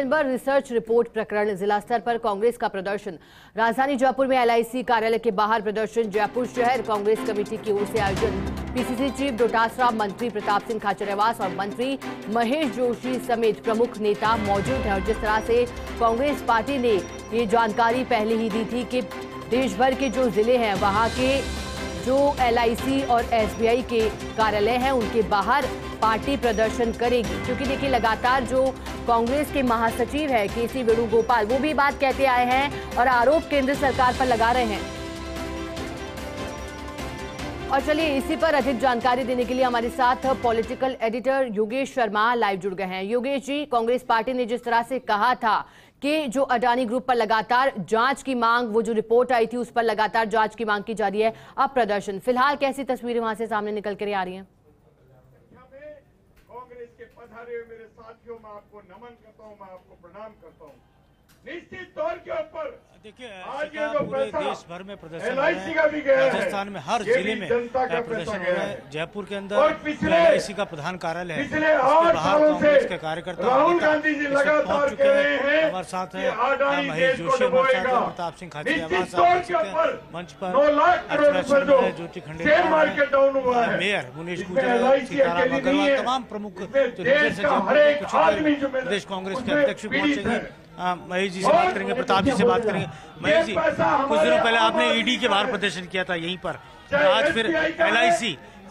पर research report प्रकरण जिला स्तर पर कांग्रेस का प्रदर्शन। राजधानी जयपुर में एलआईसी कार्यालय के बाहर प्रदर्शन। जयपुर शहर कांग्रेस कमेटी की ओर से आयोजन। पीसीसी चीफ डोटासरा, मंत्री प्रताप सिंह खाचरियावास और मंत्री महेश जोशी समेत प्रमुख नेता मौजूद हैं। और जिस तरह से कांग्रेस पार्टी ने ये जानकारी पहले ही दी थी कि देश भर के जो जिले हैं वहां के जो एलआईसी और एसबीआई के कार्यालय हैं उनके बाहर पार्टी प्रदर्शन करेगी। क्योंकि देखिए लगातार जो कांग्रेस के महासचिव है केसी वेणुगोपाल वो भी बात कहते आए हैं और आरोप केंद्र सरकार पर लगा रहे हैं। और चलिए इसी पर अधिक जानकारी देने के लिए हमारे साथ political editor Yogesh Sharma live जुड़ गए हैं। योगेश जी, कांग्रेस पार्टी ने जिस तरह से कहा था कि जो अडानी ग्रुप पर लगातार जांच की मांग, वो जो रिपोर्ट आई थी उस पर लगातार जांच की मांग की जा रही है, अब प्रदर्शन, फिलहाल कैसी तस्वीरें वहां से सामने निकल कर आ रही हैं? कांग्रेस के पधारे हुए मेरे साथियों, मैं आपको नमन करता हूं, मैं आपको प्रणाम करता हूं। निश्चित तौर के ऊपर देखिए आज ये जो पूरे देश भर में प्रदर्शन LIC का भी गया है, राजस्थान में हर जिले में प्रदर्शन हो रहा है। जयपुर के अंदर LIC का प्रधान कार्यालय है, पिछले 8 सालों से कांग्रेस के कार्यकर्ता राहुल गांधी जी लगातार कह रहे हैं हमारे साथ है महेश जोशी, हमारे साथ है प्रताप सिंह खाचरियावास, मंच पर 9 लाख करोड़ रुपए जो ज्योति शेयर मार्केट डाउन हुआ है, मेयर मुनीश गुजर, सीताराम अग्रवाल, तमाम प्रमुख जो लीडर्स हैं प्रदेश कांग्रेस के अध्यक्ष पहुंचेंगे। महेश जी से बात करेंगे, प्रताप जी से बात करेंगे। महेश जी, कुछ दिनों पहले आपने ईडी के बाहर प्रदर्शन किया था यहीं पर, आज फिर LIC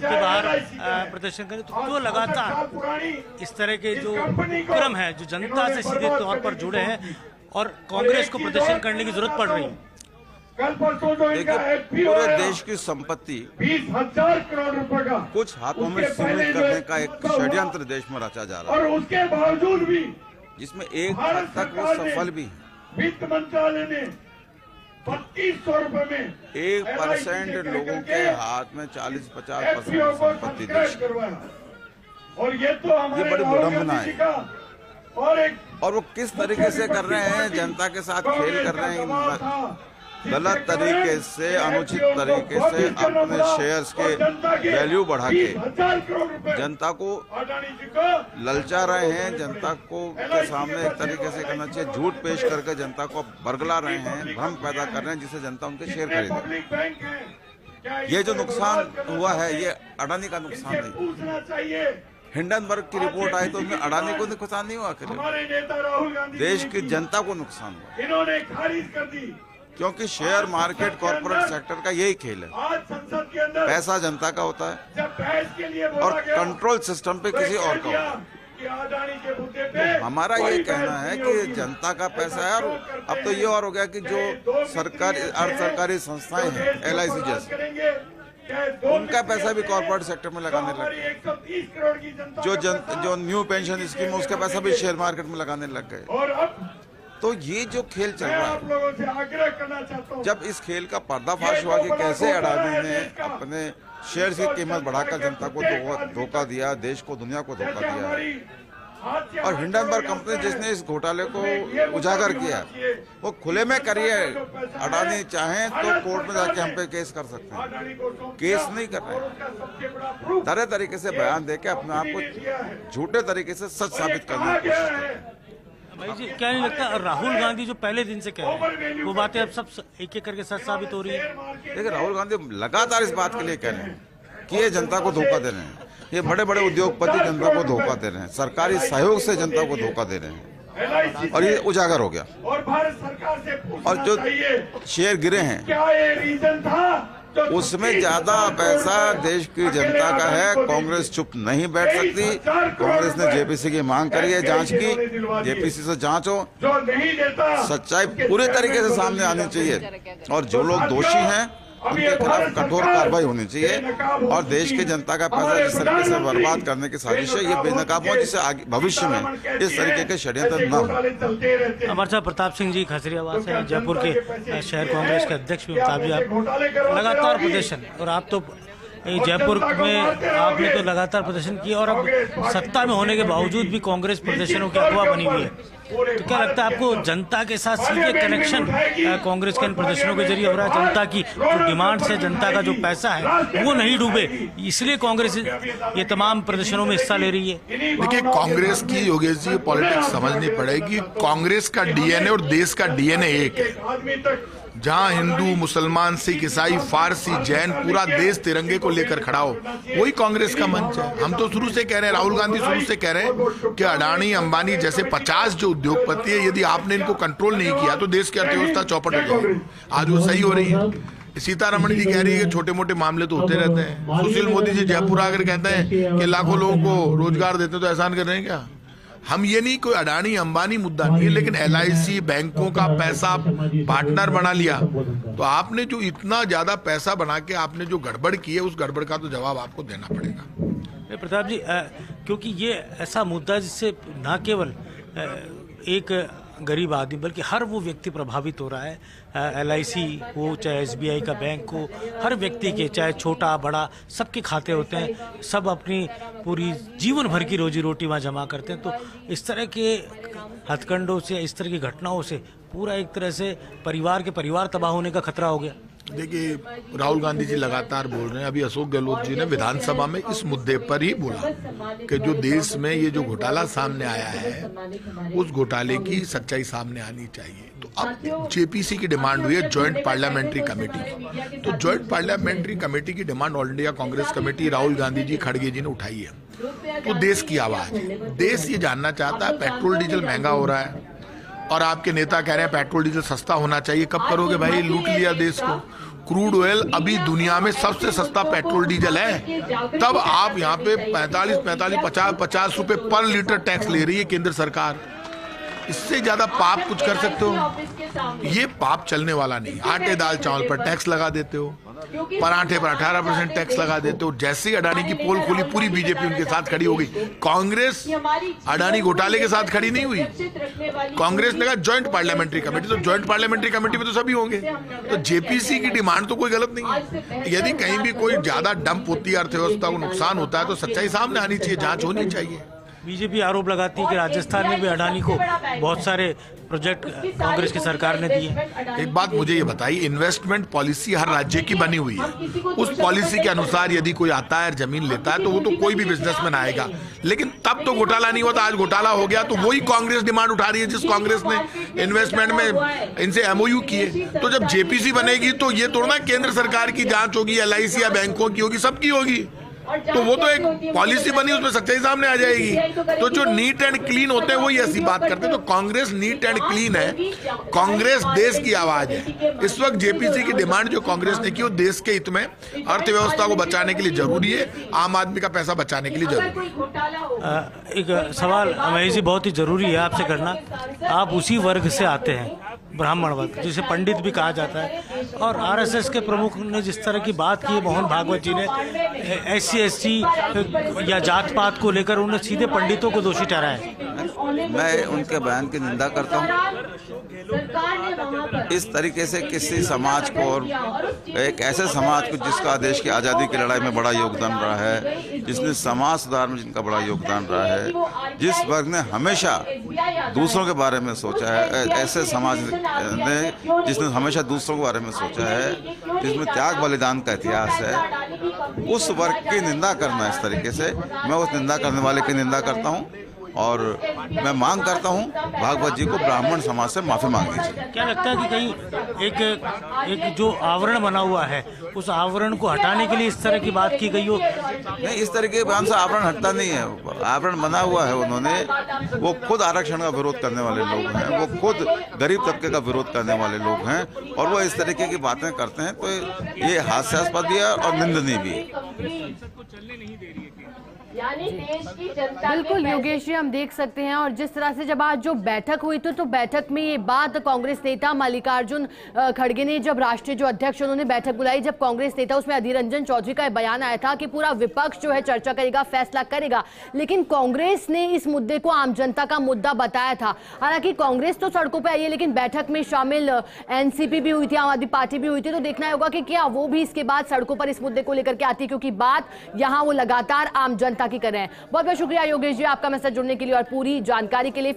के बाहर प्रदर्शन करें, तो क्यों लगातार इस तरह के जो क्रम है जो जनता से सीधे तौर पर जुड़े हैं और कांग्रेस को प्रदर्शन करने की जरूरत पड़ रही है? देखिए, पूरे देश की संपत्ति 20,000 करोड़ रुपए का कुछ हाथों में सीमित करने का एक षड्यंत्र देश में रचा जा रहा है, और उसके बावजूद भी जिसमें एक हद तक वो सफल भी है। वित्त मंत्रालय ने 3200 रुपए में 1% लोगों के हाथ में 40-50% संपत्ति देश की। और ये तो हमारे बड़ी विडंबना है। और वो किस तरीके से कर रहे हैं, जनता के साथ खेल कर रहे हैं, गलत तरीके से, अनुचित तरीके से अपने शेयर्स के वैल्यू बढ़ा के जनता को ललचा रहे हैं। जनता को के सामने एक तरीके से करना चाहिए, झूठ पेश करके जनता को बरगला रहे हैं, भ्रम पैदा कर रहे हैं जिससे जनता उनके शेयर खरीदे। ये जो नुकसान हुआ है ये अडानी का नुकसान नहीं। हिंडनबर्ग की रिपोर्ट आई तो उसमें अडानी को नुकसान नहीं हुआ, देश की जनता को नुकसान हुआ। इन्होंने खारिज कर दी क्योंकि शेयर मार्केट कॉर्पोरेट सेक्टर का यही खेल है। आज संसद के अंदर पैसा जनता का होता है जब बहस के लिए और कंट्रोल सिस्टम पे किसी और का होता है। हमारा ये कहना है कि जनता का पैसा है, और अब तो ये और हो गया कि जो सरकारी अर्ध सरकारी संस्थाएं हैं LIC जैसे, उनका पैसा भी कॉर्पोरेट सेक्टर में लगाने लग गए। जो न्यू पेंशन स्कीम है उसका पैसा भी शेयर मार्केट में लगाने लग गए। और अब तो ये जो खेल चल रहा आप लोगों से आग्रह करना चाहता हूं, जब इस खेल का पर्दाफाश हुआ कि कैसे अडानी ने अपने शेयर की कीमत बढ़ाकर जनता को धोखा दिया, देश को, दुनिया को धोखा दिया, और हिंडनबर्ग कंपनी जिसने इस घोटाले को उजागर किया वो खुले में करिए। अडानी चाहें तो कोर्ट में जाके हम पे केस कर सकते हैं, केस नहीं कर रहे, तरह तरीके से बयान देके अपने आप को झूठे तरीके से सच साबित करने की कोशिश कर रहे हैं। भाई जी, क्या नहीं लगता राहुल गांधी जो पहले दिन से कह रहे हैं वो बातें अब सब एक एक करके सच साबित हो रही है? देखिए, राहुल गांधी लगातार इस बात के लिए कह रहे हैं कि ये जनता को धोखा दे रहे हैं, ये बड़े बड़े उद्योगपति जनता को धोखा दे रहे हैं, सरकारी सहयोग से जनता को धोखा दे रहे हैं, और ये उजागर हो गया। और भारत सरकार से और जो शेयर गिरे हैं क्या ये रीजन था, उसमें ज्यादा पैसा देश की जनता का है। कांग्रेस चुप नहीं बैठ सकती। कांग्रेस ने जेपीसी की मांग करी है, जांच की, जेपीसी से जांच हो, सच्चाई पूरे तरीके से सामने आनी चाहिए, और जो लोग दोषी हैं उनके खिलाफ कठोर कार्रवाई होनी चाहिए, और देश की जनता का पैसा जिस तरीके से बर्बाद करने की साजिश है ये बेनकाब हो, जिससे आगे भविष्य में इस तरीके के षड्यंत्र न हो। हमारे साथ प्रताप सिंह जी खाचरियावास हैं, जयपुर के शहर कांग्रेस के अध्यक्ष भी। आप लगातार प्रदर्शन, और आप तो जयपुर में आपने तो लगातार प्रदर्शन किया, और अब सत्ता में होने के बावजूद भी कांग्रेस प्रदर्शनों की अगुवा बनी हुई है। तो क्या लगता है आपको जनता के साथ सीधे कनेक्शन कांग्रेस के इन प्रदर्शनों के जरिए हो रहा है? जनता की जो डिमांड है, जनता का जो पैसा है वो नहीं डूबे, इसलिए कांग्रेस ये तमाम प्रदर्शनों में हिस्सा ले रही है। देखिए, कांग्रेस की योगेश जी पॉलिटिक्स समझनी पड़ेगी। कांग्रेस का डीएनए और देश का डीएनए एक है। जहां हिंदू, मुसलमान, सिख, ईसाई, फारसी, जैन, पूरा देश तिरंगे को लेकर खड़ा हो, वही कांग्रेस का मंच है। हम तो शुरू से कह रहे हैं, राहुल गांधी शुरू से कह रहे हैं कि अडानी, अंबानी जैसे 50 जो उद्योगपति है, यदि आपने इनको कंट्रोल नहीं किया तो देश की अर्थव्यवस्था चौपट हो जाएगी। आज वो सही हो रही है। सीतारमण जी कह रही है कि छोटे मोटे मामले तो होते रहते हैं। सुशील मोदी जी जयपुर आकर कहते हैं कि लाखों लोगों को रोजगार देते हैं, तो एहसान कर रहे हैं क्या? हम ये नहीं, कोई अडानी अंबानी मुद्दा नहीं है, लेकिन LIC बैंकों का पैसा पार्टनर बना लिया, तो आपने जो इतना ज्यादा पैसा बना के आपने जो गड़बड़ की है, उस गड़बड़ का तो जवाब आपको देना पड़ेगा। प्रताप जी, क्योंकि ये ऐसा मुद्दा है जिससे न केवल एक गरीब आदमी बल्कि हर वो व्यक्ति प्रभावित हो रहा है। LIC हो, चाहे SBI का बैंक हो, हर व्यक्ति के, चाहे छोटा बड़ा, सबके खाते होते हैं। सब अपनी पूरी जीवन भर की रोजी रोटी वहाँ जमा करते हैं। तो इस तरह के हथकंडों से, इस तरह की घटनाओं से पूरा एक तरह से परिवार तबाह होने का खतरा हो गया। देखिए, राहुल गांधी जी लगातार बोल रहे हैं। अभी अशोक गहलोत जी ने विधानसभा में इस मुद्दे पर ही बोला कि जो देश में ये जो घोटाला सामने आया है, उस घोटाले की सच्चाई सामने आनी चाहिए। तो अब JPC की डिमांड हुई है, ज्वाइंट पार्लियामेंट्री कमेटी। तो ज्वाइंट पार्लियामेंट्री कमेटी की demand all India Congress committee, Rahul Gandhi ji, खड़गे जी ने उठाई है। तो देश की आवाज, देश ये जानना चाहता है, पेट्रोल डीजल महंगा हो रहा है और आपके नेता कह रहे हैं पेट्रोल डीजल सस्ता होना चाहिए। कब करोगे भाई? लूट लिया देश को। क्रूड ऑयल अभी दुनिया में सबसे सस्ता पेट्रोल डीजल है, तब आप यहाँ पे 50 रुपए पर लीटर टैक्स ले रही है केंद्र सरकार। इससे ज्यादा पाप कुछ कर सकते हो? ये पाप चलने वाला नहीं। आटे दाल चावल पर टैक्स लगा देते हो, पराठे पर 18% टैक्स लगा देते हो। जैसे ही अडानी की पोल खुली, पूरी बीजेपी उनके साथ खड़ी हो गई। कांग्रेस अडानी घोटाले के साथ खड़ी नहीं हुई। कांग्रेस ने कहा ज्वाइंट पार्लियामेंट्री कमेटी, तो ज्वाइंट पार्लियामेंट्री कमेटी में तो सभी होंगे। तो JPC की डिमांड तो कोई गलत नहीं है। यदि कहीं भी कोई ज्यादा डंप होती है, अर्थव्यवस्था को नुकसान होता है, तो सच्चाई सामने आनी चाहिए, जांच होनी चाहिए। बीजेपी आरोप लगाती है कि राजस्थान में भी अडानी को बहुत सारे प्रोजेक्ट कांग्रेस की सरकार ने दिए। एक बात मुझे ये बताइए, इन्वेस्टमेंट पॉलिसी हर राज्य की बनी हुई है। उस पॉलिसी के अनुसार यदि कोई आता है, जमीन लेता है, तो वो तो कोई भी बिजनेसमैन आएगा। लेकिन तब तो घोटाला नहीं होता, आज घोटाला हो गया। तो वही कांग्रेस डिमांड उठा रही है जिस कांग्रेस ने इन्वेस्टमेंट में इनसे MOU किए। तो जब JPC बनेगी तो ये थोड़ा ना केंद्र सरकार की जांच होगी, LIC या बैंकों की होगी, सबकी होगी। तो वो तो एक पॉलिसी बनी, उसमें सच्चाई सामने आ जाएगी। तो जो नीट एंड क्लीन होते हैं वही ऐसी बात करते हैं। तो कांग्रेस नीट एंड क्लीन है, कांग्रेस देश की आवाज है। इस वक्त JPC की डिमांड जो कांग्रेस ने की, वो देश के हित में, अर्थव्यवस्था को बचाने के लिए जरूरी है, आम आदमी का पैसा बचाने के लिए जरूरी है। एक सवाल महेश जी बहुत ही जरूरी है आपसे करना। आप उसी वर्ग से आते हैं, ब्राह्मण वर्ग, जिसे पंडित भी कहा जाता है, और RSS के प्रमुख ने जिस तरह की बात की, मोहन भागवत जी ने SC या जात पात को लेकर उन्हें सीधे पंडितों को दोषी ठहराया। मैं उनके बयान की निंदा करता हूँ। इस तरीके से किसी समाज को, और एक ऐसे समाज को जिसका देश की आज़ादी की लड़ाई में बड़ा योगदान रहा है, जिसने समाज सुधार में जिनका बड़ा योगदान रहा है, जिस वर्ग ने हमेशा दूसरों के बारे में सोचा है, ऐसे समाज ने जिसने हमेशा दूसरों के बारे में सोचा है, जिसमें त्याग बलिदान का इतिहास है, उस वर्ग की निंदा करना इस तरीके से, मैं उस निंदा करने वाले की निंदा करता हूँ। और मैं मांग करता हूं भागवत जी को ब्राह्मण समाज से माफी मांगनी चाहिए। क्या लगता है कि कहीं एक जो आवरण बना हुआ है, उस आवरण को हटाने के लिए इस तरह की बात की गई हो? नहीं, इस तरह के बयान से आवरण हटता नहीं है। आवरण बना हुआ है उन्होंने। वो खुद आरक्षण का विरोध करने वाले लोग हैं, वो खुद गरीब तबके का विरोध करने वाले लोग हैं, और वो इस तरीके की बातें करते हैं। तो ये हास्यास्पद भी है और निंदनीय भी है। बिल्कुल योगेश जी, हम देख सकते हैं। और जिस तरह से जब आज जो बैठक हुई थी, तो बैठक में ये बात कांग्रेस नेता मल्लिकार्जुन खड़गे ने, जब राष्ट्रीय जो अध्यक्ष उन्होंने बैठक बुलाई, जब कांग्रेस नेता, उसमें अधीर रंजन चौधरी का बयान आया था कि पूरा विपक्ष जो है चर्चा करेगा, फैसला करेगा, लेकिन कांग्रेस ने इस मुद्दे को आम जनता का मुद्दा बताया था। हालांकि कांग्रेस तो सड़कों पर आई है, लेकिन बैठक में शामिल NCP भी हुई थी, आम आदमी पार्टी भी हुई थी। तो देखना होगा कि क्या वो भी इसके बाद सड़कों पर इस मुद्दे को लेकर के आती है, क्योंकि बात यहाँ वो लगातार आम जनता की कर रहे हैं। बहुत बहुत शुक्रिया योगेश जी आपका मेरे साथ जुड़ने के लिए और पूरी जानकारी के लिए।